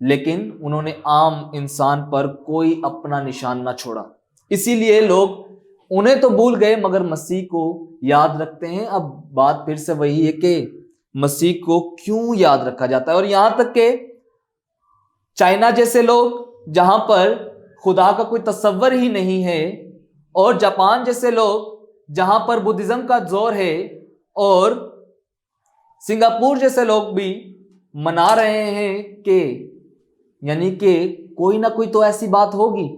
لیکن انہوں نے عام انسان پر کوئی اپنا نشان نہ چھوڑا. اسی لیے لوگ انہیں تو بھول گئے مگر مسیح کو یاد رکھتے ہیں. اب بات پھر سے وہی ہے کہ مسیح کو کیوں یاد رکھا جاتا ہے. اور یہاں تک کہ چائنا جیسے لوگ جہاں پر خدا کا کوئی تصور ہی نہیں ہے، اور جاپان جیسے لوگ جہاں پر بدھزم کا زور ہے، اور سنگاپور جیسے لوگ بھی منا رہے ہیں کہ یعنی کہ کوئی نہ کوئی تو ایسی بات ہوگی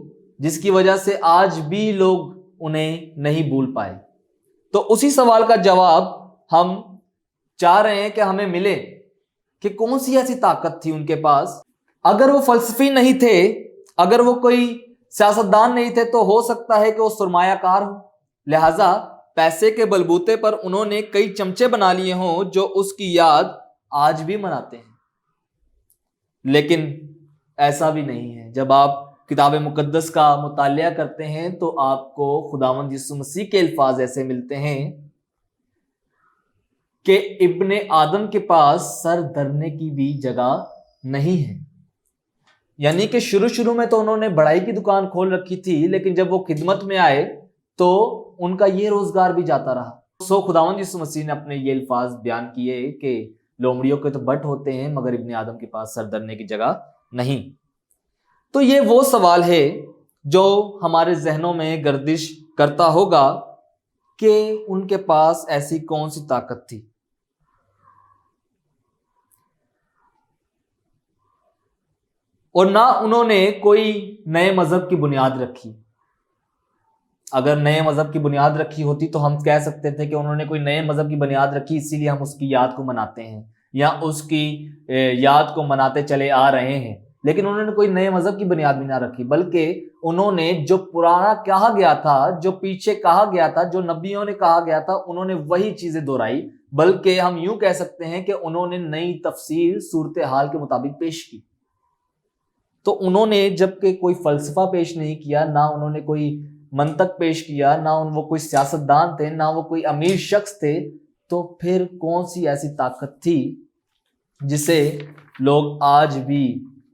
جس کی وجہ سے آج بھی لوگ انہیں نہیں بھول پائے. تو اسی سوال کا جواب ہم چاہ رہے ہیں کہ ہمیں ملے کہ کون سی ایسی طاقت تھی ان کے پاس. اگر وہ فلسفی نہیں تھے، اگر وہ کوئی سیاستدان نہیں تھے، تو ہو سکتا ہے کہ وہ سرمایہ کار ہوں. لہذا پیسے کے بلبوتے پر انہوں نے کئی چمچے بنا لیے ہوں جو اس کی یاد آج بھی مناتے ہیں. لیکن ایسا بھی نہیں ہے. جب آپ کتاب مقدس کا مطالعہ کرتے ہیں تو آپ کو خداوند یسوع مسیح کے الفاظ ایسے ملتے ہیں کہ ابن آدم کے پاس سر دھرنے کی بھی جگہ نہیں ہے. یعنی کہ شروع میں تو انہوں نے بڑائی کی دکان کھول رکھی تھی، لیکن جب وہ خدمت میں آئے تو ان کا یہ روزگار بھی جاتا رہا. خداوند یسوع مسیح نے اپنے یہ الفاظ بیان کیے کہ لومڑیوں کے تو بٹ ہوتے ہیں مگر ابن آدم کے پاس سر دھرنے کی جگہ نہیں. تو یہ وہ سوال ہے جو ہمارے ذہنوں میں گردش کرتا ہوگا کہ ان کے پاس ایسی کون سی طاقت تھی. اور نہ انہوں نے کوئی نئے مذہب کی بنیاد رکھی. اگر نئے مذہب کی بنیاد رکھی ہوتی تو ہم کہہ سکتے تھے کہ انہوں نے کوئی نئے مذہب کی بنیاد رکھی، اسی لیے ہم اس کی یاد کو مناتے ہیں یا اس کی یاد کو مناتے چلے آ رہے ہیں. لیکن انہوں نے کوئی نئے مذہب کی بنیاد بھی نہ رکھی، بلکہ انہوں نے جو پرانا کہا گیا تھا، جو پیچھے کہا گیا تھا، جو نبیوں نے کہا گیا تھا، انہوں نے وہی چیزیں دہرائی. بلکہ ہم یوں کہہ سکتے ہیں کہ انہوں نے نئی تفسیر صورتحال کے مطابق پیش کی. تو انہوں نے جب کہ کوئی فلسفہ پیش نہیں کیا، نہ انہوں نے کوئی منطق پیش کیا، نہ وہ کوئی سیاستدان تھے، نہ وہ کوئی امیر شخص تھے، تو پھر کون سی ایسی طاقت تھی جسے لوگ آج بھی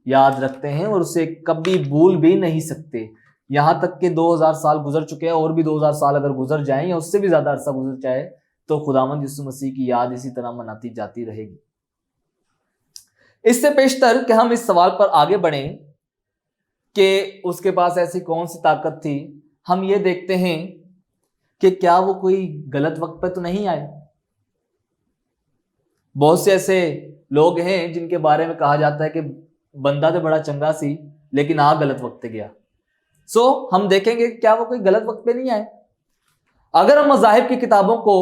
یاد رکھتے ہیں اور اسے کبھی بھول بھی نہیں سکتے. یہاں تک کہ 2000 سال گزر چکے ہیں، اور بھی 2000 سال اگر گزر جائیں یا اس سے بھی زیادہ عرصہ گزر جائے تو خداوند یسوع مسیح کی یاد اسی طرح مناتی جاتی رہے گی. اس سے پیشتر کہ ہم اس سوال پر آگے بڑھیں کہ اس کے پاس ایسی کون سی طاقت تھی، ہم یہ دیکھتے ہیں کہ کیا وہ کوئی غلط وقت پہ تو نہیں آئے. بہت سے ایسے لوگ ہیں جن کے بارے میں کہا جاتا ہے کہ بندہ تو بڑا چنگا سی لیکن غلط وقت پہ گیا. ہم دیکھیں گے کہ کیا وہ کوئی غلط وقت پہ نہیں آئے. اگر ہم مذاہب کی کتابوں کو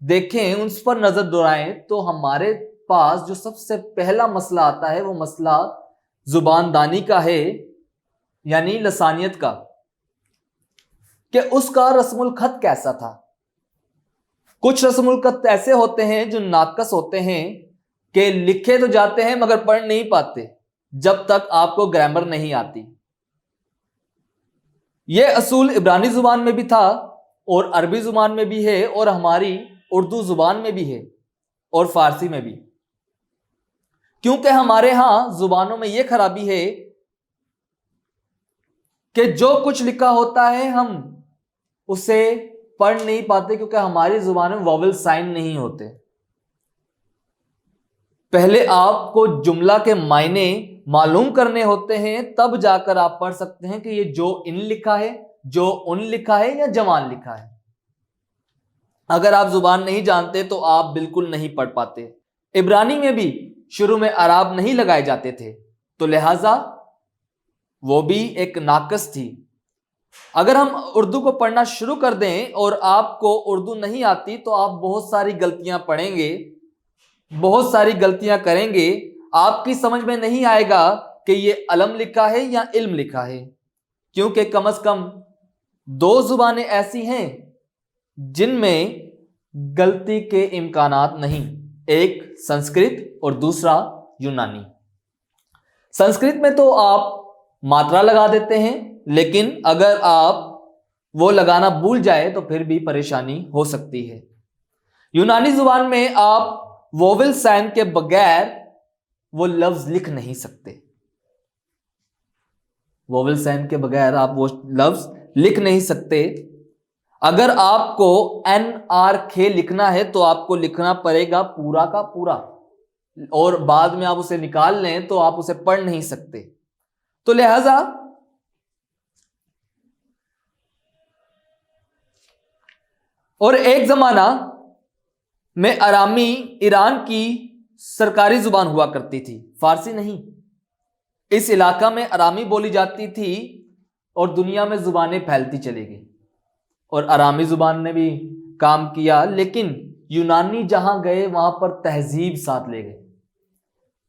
دیکھیں، ان پر نظر دوڑائیں، تو ہمارے پاس جو سب سے پہلا مسئلہ آتا ہے وہ مسئلہ زبان دانی کا ہے، یعنی لسانیت کا، کہ اس کا رسم الخط کیسا تھا. کچھ رسم الخط ایسے ہوتے ہیں جو ناقص ہوتے ہیں کہ لکھے تو جاتے ہیں مگر پڑھ نہیں پاتے جب تک آپ کو گرامر نہیں آتی. یہ اصول عبرانی زبان میں بھی تھا اور عربی زبان میں بھی ہے اور ہماری اردو زبان میں بھی ہے اور فارسی میں بھی. کیونکہ ہمارے ہاں زبانوں میں یہ خرابی ہے کہ جو کچھ لکھا ہوتا ہے ہم اسے پڑھ نہیں پاتے، کیونکہ ہماری زبان میں واول سائن نہیں ہوتے. پہلے آپ کو جملہ کے معنی معلوم کرنے ہوتے ہیں، تب جا کر آپ پڑھ سکتے ہیں کہ یہ جو ان لکھا ہے، جو ان لکھا ہے یا جوان لکھا ہے. اگر آپ زبان نہیں جانتے تو آپ بالکل نہیں پڑھ پاتے. عبرانی میں بھی شروع میں اعراب نہیں لگائے جاتے تھے، تو لہٰذا وہ بھی ایک ناقص تھی. اگر ہم اردو کو پڑھنا شروع کر دیں اور آپ کو اردو نہیں آتی تو آپ بہت ساری غلطیاں پڑھیں گے، بہت ساری غلطیاں کریں گے. آپ کی سمجھ میں نہیں آئے گا کہ یہ علم لکھا ہے یا علم لکھا ہے، کیونکہ کم از کم 2 زبانیں ایسی ہیں جن میں غلطی کے امکانات نہیں. ایک سنسکرت اور دوسرا یونانی. سنسکرت میں تو آپ ماترا لگا دیتے ہیں، لیکن اگر آپ وہ لگانا بھول جائے تو پھر بھی پریشانی ہو سکتی ہے. یونانی زبان میں آپ ووول سائن کے بغیر وہ لفظ لکھ نہیں سکتے. ووول سائن کے بغیر آپ وہ لفظ لکھ نہیں سکتے. اگر آپ کو NRK لکھنا ہے تو آپ کو لکھنا پڑے گا پورا کا پورا, اور بعد میں آپ اسے نکال لیں تو آپ اسے پڑھ نہیں سکتے. تو لہذا اور ایک زمانہ میں آرامی ایران کی سرکاری زبان ہوا کرتی تھی, فارسی نہیں. اس علاقہ میں آرامی بولی جاتی تھی اور دنیا میں زبانیں پھیلتی چلی گئی, اور آرامی زبان نے بھی کام کیا, لیکن یونانی جہاں گئے وہاں پر تہذیب ساتھ لے گئے.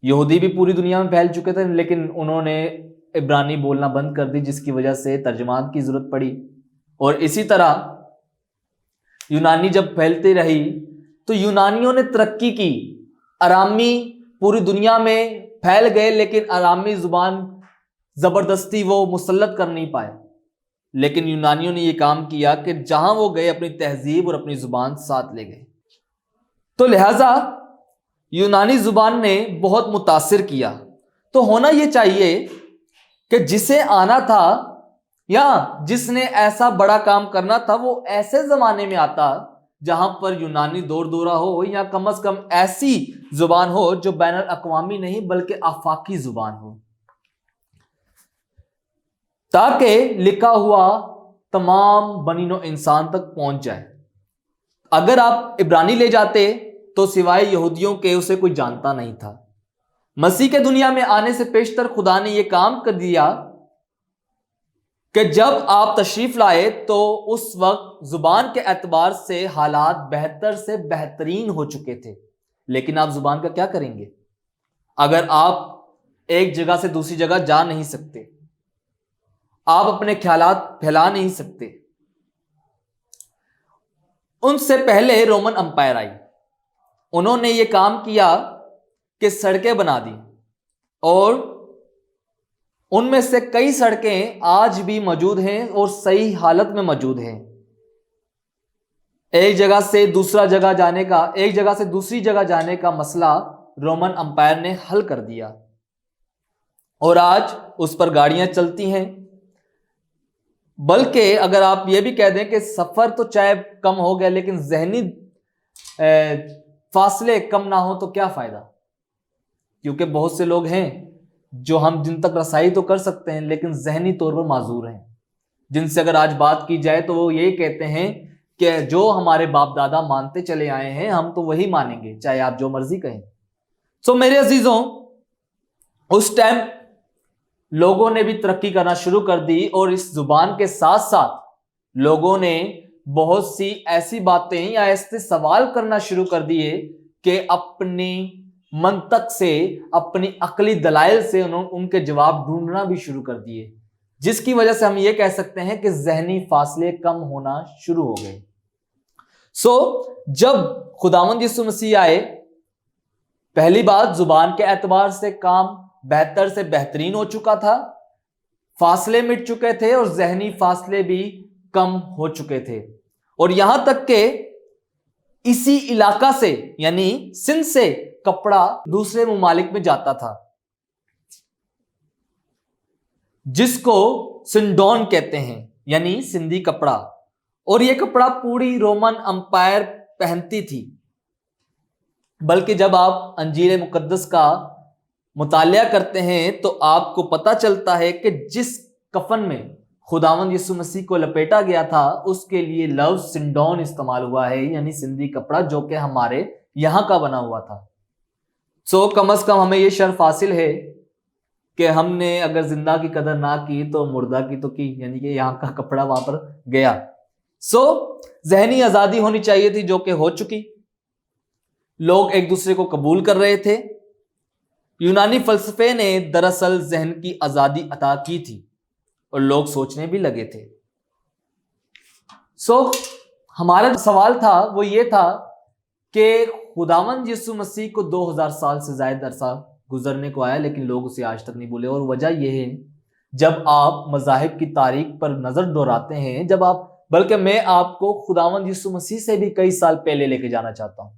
یہودی بھی پوری دنیا میں پھیل چکے تھے, لیکن انہوں نے عبرانی بولنا بند کر دی, جس کی وجہ سے ترجمان کی ضرورت پڑی. اور اسی طرح یونانی جب پھیلتی رہی تو یونانیوں نے ترقی کی, آرامی پوری دنیا میں پھیل گئے, لیکن آرامی زبان زبردستی وہ مسلط کر نہیں پائے. لیکن یونانیوں نے یہ کام کیا کہ جہاں وہ گئے اپنی تہذیب اور اپنی زبان ساتھ لے گئے. تو لہذا یونانی زبان نے بہت متاثر کیا. تو ہونا یہ چاہیے کہ جسے آنا تھا یا جس نے ایسا بڑا کام کرنا تھا وہ ایسے زمانے میں آتا جہاں پر یونانی دور دورہ ہو, یا کم از کم ایسی زبان ہو جو بین الاقوامی نہیں بلکہ آفاقی زبان ہو, تاکہ لکھا ہوا تمام بنی نوع انسان تک پہنچ جائے. اگر آپ عبرانی لے جاتے تو سوائے یہودیوں کے اسے کوئی جانتا نہیں تھا. مسیح کے دنیا میں آنے سے پیشتر خدا نے یہ کام کر دیا کہ جب آپ تشریف لائے تو اس وقت زبان کے اعتبار سے حالات بہتر سے بہترین ہو چکے تھے. لیکن آپ زبان کا کیا کریں گے اگر آپ ایک جگہ سے دوسری جگہ جا نہیں سکتے, آپ اپنے خیالات پھیلا نہیں سکتے. ان سے پہلے رومن امپائر آئی, انہوں نے یہ کام کیا کہ سڑکیں بنا دی, اور ان میں سے کئی سڑکیں آج بھی موجود ہیں اور صحیح حالت میں موجود ہیں. ایک جگہ سے دوسری جگہ جانے کا مسئلہ رومن امپائر نے حل کر دیا, اور آج اس پر گاڑیاں چلتی ہیں. بلکہ اگر آپ یہ بھی کہہ دیں کہ سفر تو چاہے کم ہو گیا لیکن ذہنی فاصلے کم نہ ہو تو کیا فائدہ, کیونکہ بہت سے لوگ ہیں جو ہم جن تک رسائی تو کر سکتے ہیں لیکن ذہنی طور پر معذور ہیں, جن سے اگر آج بات کی جائے تو وہ یہی کہتے ہیں کہ جو ہمارے باپ دادا مانتے چلے آئے ہیں ہم تو وہی مانیں گے چاہے آپ جو مرضی کہیں. سو میرے عزیزوں, اس ٹائم لوگوں نے بھی ترقی کرنا شروع کر دی, اور اس زبان کے ساتھ ساتھ لوگوں نے بہت سی ایسی باتیں یا ایسے سوال کرنا شروع کر دیے کہ اپنی منطق سے, اپنی عقلی دلائل سے ان کے جواب ڈھونڈنا بھی شروع کر دیے, جس کی وجہ سے ہم یہ کہہ سکتے ہیں کہ ذہنی فاصلے کم ہونا شروع ہو گئے. جب خداوند یسوع مسیح آئے, پہلی بات زبان کے اعتبار سے کام بہتر سے بہترین ہو چکا تھا, فاصلے مٹ چکے تھے اور ذہنی فاصلے بھی کم ہو چکے تھے. اور یہاں تک کہ اسی علاقہ سے یعنی سندھ سے کپڑا دوسرے ممالک میں جاتا تھا, جس کو سنڈون کہتے ہیں یعنی سندھی کپڑا, اور یہ کپڑا پوری رومن امپائر پہنتی تھی. بلکہ جب آپ انجیل مقدس کا مطالعہ کرتے ہیں تو آپ کو پتہ چلتا ہے کہ جس کفن میں خداوند یسوع مسیح کو لپیٹا گیا تھا اس کے لیے لفظ سنڈون استعمال ہوا ہے, یعنی سندھی کپڑا, جو کہ ہمارے یہاں کا بنا ہوا تھا. کم از کم ہمیں یہ شرف حاصل ہے کہ ہم نے اگر زندہ کی قدر نہ کی تو مردہ کی تو کی, یعنی کہ یہاں کا کپڑا وہاں پر گیا. ذہنی آزادی ہونی چاہیے تھی جو کہ ہو چکی. لوگ ایک دوسرے کو قبول کر رہے تھے. یونانی فلسفے نے دراصل ذہن کی آزادی عطا کی تھی اور لوگ سوچنے بھی لگے تھے. ہمارا سوال تھا وہ یہ تھا کہ خداوند یسوع مسیح کو 2000 سال سے زائد عرصہ گزرنے کو آیا لیکن لوگ اسے آج تک نہیں بھولے. اور وجہ یہ ہے, جب آپ مذاہب کی تاریخ پر نظر دوڑاتے ہیں, بلکہ میں آپ کو خداوند یسوع مسیح سے بھی کئی سال پہلے لے کے جانا چاہتا ہوں.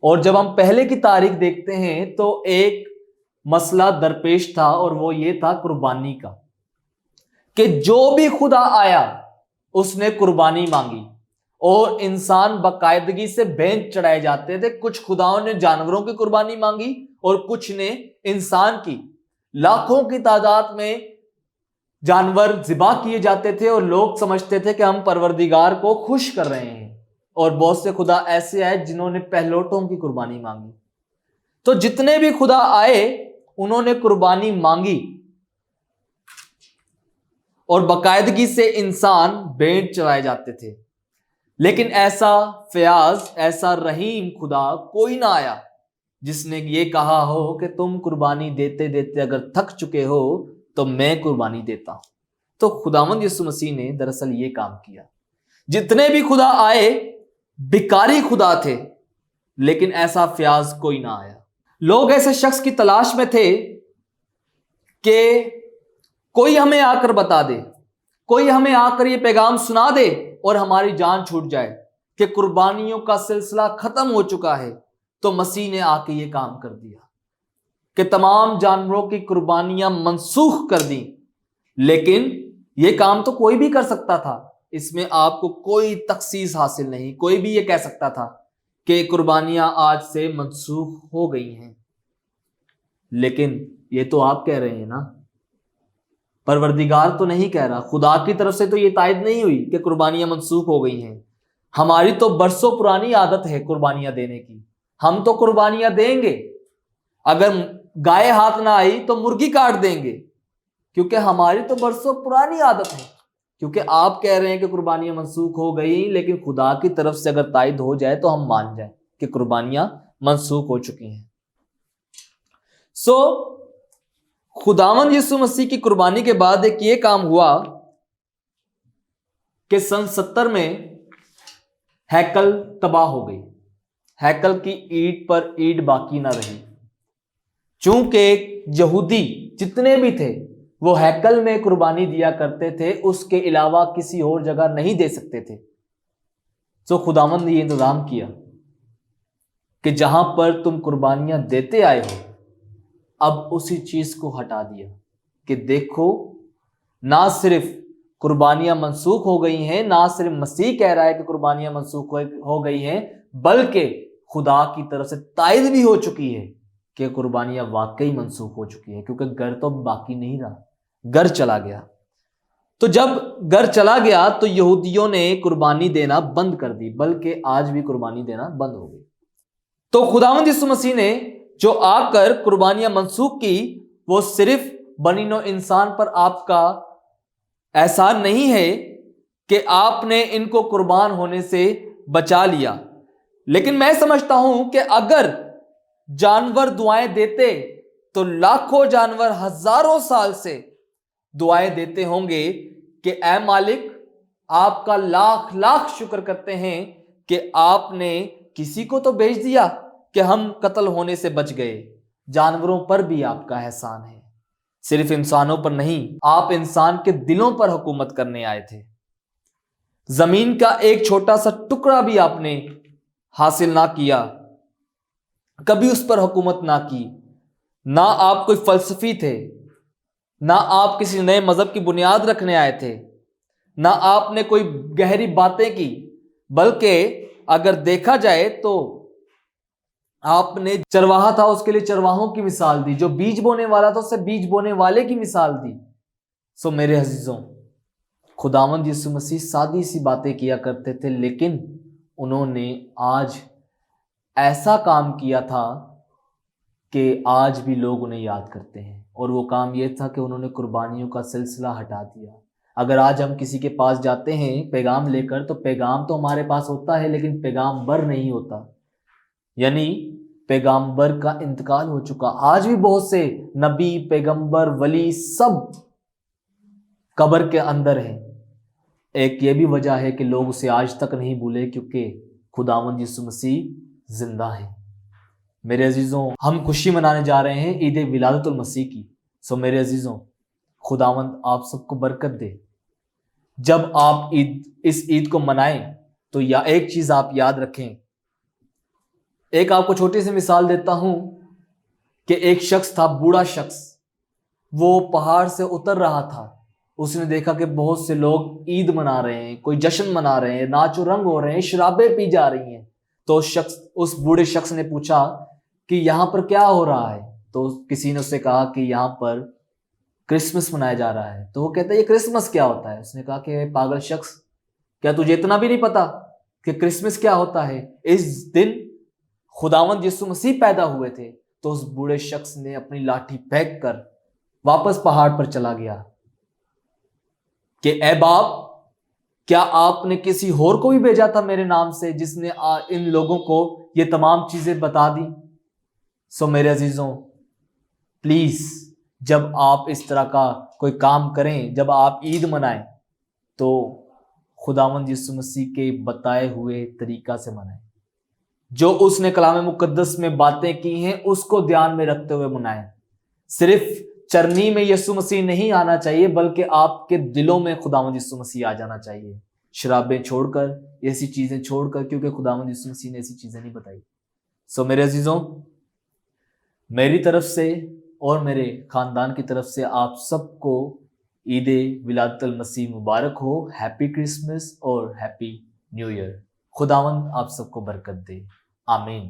اور جب ہم پہلے کی تاریخ دیکھتے ہیں تو ایک مسئلہ درپیش تھا اور وہ یہ تھا قربانی کا. کہ جو بھی خدا آیا اس نے قربانی مانگی، اور انسان باقاعدگی سے بینچ چڑھائے جاتے تھے۔ کچھ خداؤں نے جانوروں کی قربانی مانگی اور کچھ نے انسان کی۔ لاکھوں کی تعداد میں جانور ذبح کیے جاتے تھے اور لوگ سمجھتے تھے کہ ہم پروردگار کو خوش کر رہے ہیں، اور بہت سے خدا ایسے آئے جنہوں نے پہلوٹوں کی قربانی مانگی۔ تو جتنے بھی خدا آئے انہوں نے قربانی مانگی، اور باقاعدگی سے انسان بینٹ چڑھائے جاتے تھے، لیکن ایسا فیاض، ایسا رحیم خدا کوئی نہ آیا جس نے یہ کہا ہو کہ تم قربانی دیتے دیتے اگر تھک چکے ہو تو میں قربانی دیتا ہوں۔ تو خداوند یسوع مسیح نے دراصل یہ کام کیا۔ جتنے بھی خدا آئے بھکاری خدا تھے، لیکن ایسا فیاض کوئی نہ آیا۔ لوگ ایسے شخص کی تلاش میں تھے کہ کوئی ہمیں آ کر بتا دے، کوئی ہمیں آ کر یہ پیغام سنا دے اور ہماری جان چھوٹ جائے کہ قربانیوں کا سلسلہ ختم ہو چکا ہے۔ تو مسیح نے آ کے یہ کام کر دیا کہ تمام جانوروں کی قربانیاں منسوخ کر دیں۔ لیکن یہ کام تو کوئی بھی کر سکتا تھا، اس میں آپ کو کوئی تخصیص حاصل نہیں۔ کوئی بھی یہ کہہ سکتا تھا کہ قربانیاں آج سے منسوخ ہو گئی ہیں، لیکن یہ تو آپ کہہ رہے ہیں نا، پروردگار تو نہیں کہہ رہا۔ خدا کی طرف سے تو یہ تائید نہیں ہوئی کہ قربانیاں منسوخ ہو گئی ہیں۔ ہماری تو برسوں پرانی عادت ہے قربانیاں دینے کی، ہم تو قربانیاں دیں گے۔ اگر گائے ہاتھ نہ آئی تو مرغی کاٹ دیں گے، کیونکہ ہماری تو برسوں پرانی عادت ہے۔ کیونکہ آپ کہہ رہے ہیں کہ قربانیاں منسوخ ہو گئی، لیکن خدا کی طرف سے اگر تائید ہو جائے تو ہم مان جائیں کہ قربانیاں منسوخ ہو چکی ہیں۔ خداوند یسوع مسیح کی قربانی کے بعد ایک یہ کام ہوا کہ سن 70 میں ہیکل تباہ ہو گئی۔ ہیکل کی اینٹ پر اینٹ باقی نہ رہی، چونکہ یہودی جتنے بھی تھے وہ ہیکل میں قربانی دیا کرتے تھے، اس کے علاوہ کسی اور جگہ نہیں دے سکتے تھے۔ تو خداوند نے یہ انتظام کیا کہ جہاں پر تم قربانیاں دیتے آئے ہو، اب اسی چیز کو ہٹا دیا کہ دیکھو، نہ صرف قربانیاں منسوخ ہو گئی ہیں، نہ صرف مسیح کہہ رہا ہے کہ قربانیاں منسوخ ہو گئی ہیں، بلکہ خدا کی طرف سے تائید بھی ہو چکی ہے کہ قربانیاں واقعی منسوخ ہو چکی ہیں، کیونکہ گھر تو باقی نہیں رہا، گھر چلا گیا۔ تو جب گھر چلا گیا تو یہودیوں نے قربانی دینا بند کر دی، بلکہ آج بھی قربانی دینا بند ہو گئی۔ تو خداوند یسوع مسیح نے جو آ کر قربانیاں منسوخ کی، وہ صرف بنی نوع انسان پر آپ کا احسان نہیں ہے کہ آپ نے ان کو قربان ہونے سے بچا لیا، لیکن میں سمجھتا ہوں کہ اگر جانور دعائیں دیتے تو لاکھوں جانور ہزاروں سال سے دعائیں دیتے ہوں گے کہ اے مالک، آپ کا لاکھ لاکھ شکر کرتے ہیں کہ آپ نے کسی کو تو بھیج دیا کہ ہم قتل ہونے سے بچ گئے۔ جانوروں پر بھی آپ کا احسان ہے، صرف انسانوں پر نہیں۔ آپ انسان کے دلوں پر حکومت کرنے آئے تھے۔ زمین کا ایک چھوٹا سا ٹکڑا بھی آپ نے حاصل نہ کیا، کبھی اس پر حکومت نہ کی۔ نہ آپ کوئی فلسفی تھے، نہ آپ کسی نئے مذہب کی بنیاد رکھنے آئے تھے، نہ آپ نے کوئی گہری باتیں کی، بلکہ اگر دیکھا جائے تو آپ نے چرواہا تھا، اس کے لیے چرواہوں کی مثال دی، جو بیج بونے والا تھا اسے بیج بونے والے کی مثال دی۔ میرے عزیزوں، خداوند یسوع مسیح سادی سی باتیں کیا کرتے تھے، لیکن انہوں نے آج ایسا کام کیا تھا کہ آج بھی لوگ انہیں یاد کرتے ہیں، اور وہ کام یہ تھا کہ انہوں نے قربانیوں کا سلسلہ ہٹا دیا۔ اگر آج ہم کسی کے پاس جاتے ہیں پیغام لے کر، تو پیغام تو ہمارے پاس ہوتا ہے، لیکن پیغام بر نہیں ہوتا، یعنی پیغمبر کا انتقال ہو چکا۔ آج بھی بہت سے نبی، پیغمبر، ولی سب قبر کے اندر ہیں۔ ایک یہ بھی وجہ ہے کہ لوگ اسے آج تک نہیں بھولے، کیونکہ خداوند یسوع مسیح زندہ ہے۔ میرے عزیزوں، ہم خوشی منانے جا رہے ہیں عید ولادت المسیح کی۔ میرے عزیزوں، خداوند آپ سب کو برکت دے۔ جب آپ اس عید کو منائیں تو ایک چیز آپ یاد رکھیں۔ ایک آپ کو چھوٹی سی مثال دیتا ہوں کہ ایک شخص تھا، بوڑھا شخص، وہ پہاڑ سے اتر رہا تھا اس نے دیکھا کہ بہت سے لوگ عید منا رہے ہیں, کوئی جشن منا رہے ہیں, ناچ و رنگ ہو رہے ہیں, شرابیں پی جا رہی ہیں. تو اس بوڑھے شخص نے پوچھا کہ یہاں پر کیا ہو رہا ہے؟ تو کسی نے اس سے کہا کہ یہاں پر کرسمس منایا جا رہا ہے. تو وہ کہتا ہے یہ کرسمس کیا ہوتا ہے؟ اس نے کہا کہ پاگل شخص, کیا تجھے اتنا بھی نہیں پتا کہ کرسمس کیا ہوتا ہے؟ اس دن خداوند یسوع مسیح پیدا ہوئے تھے. تو اس بوڑھے شخص نے اپنی لاٹھی پھینک کر واپس پہاڑ پر چلا گیا کہ اے باپ, کیا آپ نے کسی اور کو بھی بھیجا تھا میرے نام سے جس نے ان لوگوں کو یہ تمام چیزیں بتا دی؟ سو میرے عزیزوں, پلیز جب آپ اس طرح کا کوئی کام کریں, جب آپ عید منائیں, تو خداوند یسوع مسیح کے بتائے ہوئے طریقہ سے منائیں. جو اس نے کلام مقدس میں باتیں کی ہیں اس کو دھیان میں رکھتے ہوئے منائیں. صرف چرنی میں یسوع مسیح نہیں آنا چاہیے, بلکہ آپ کے دلوں میں خداوند یسوع مسیح آ جانا چاہیے. شرابیں چھوڑ کر, ایسی چیزیں چھوڑ کر, کیونکہ خداوند یسوع مسیح نے ایسی چیزیں نہیں بتائی. سو میرے عزیزوں, میری طرف سے اور میرے خاندان کی طرف سے آپ سب کو عید ولادت المسیح مبارک ہو. ہیپی کرسمس اور ہیپی نیو ایئر. خداوند آپ سب کو برکت دے. آمین.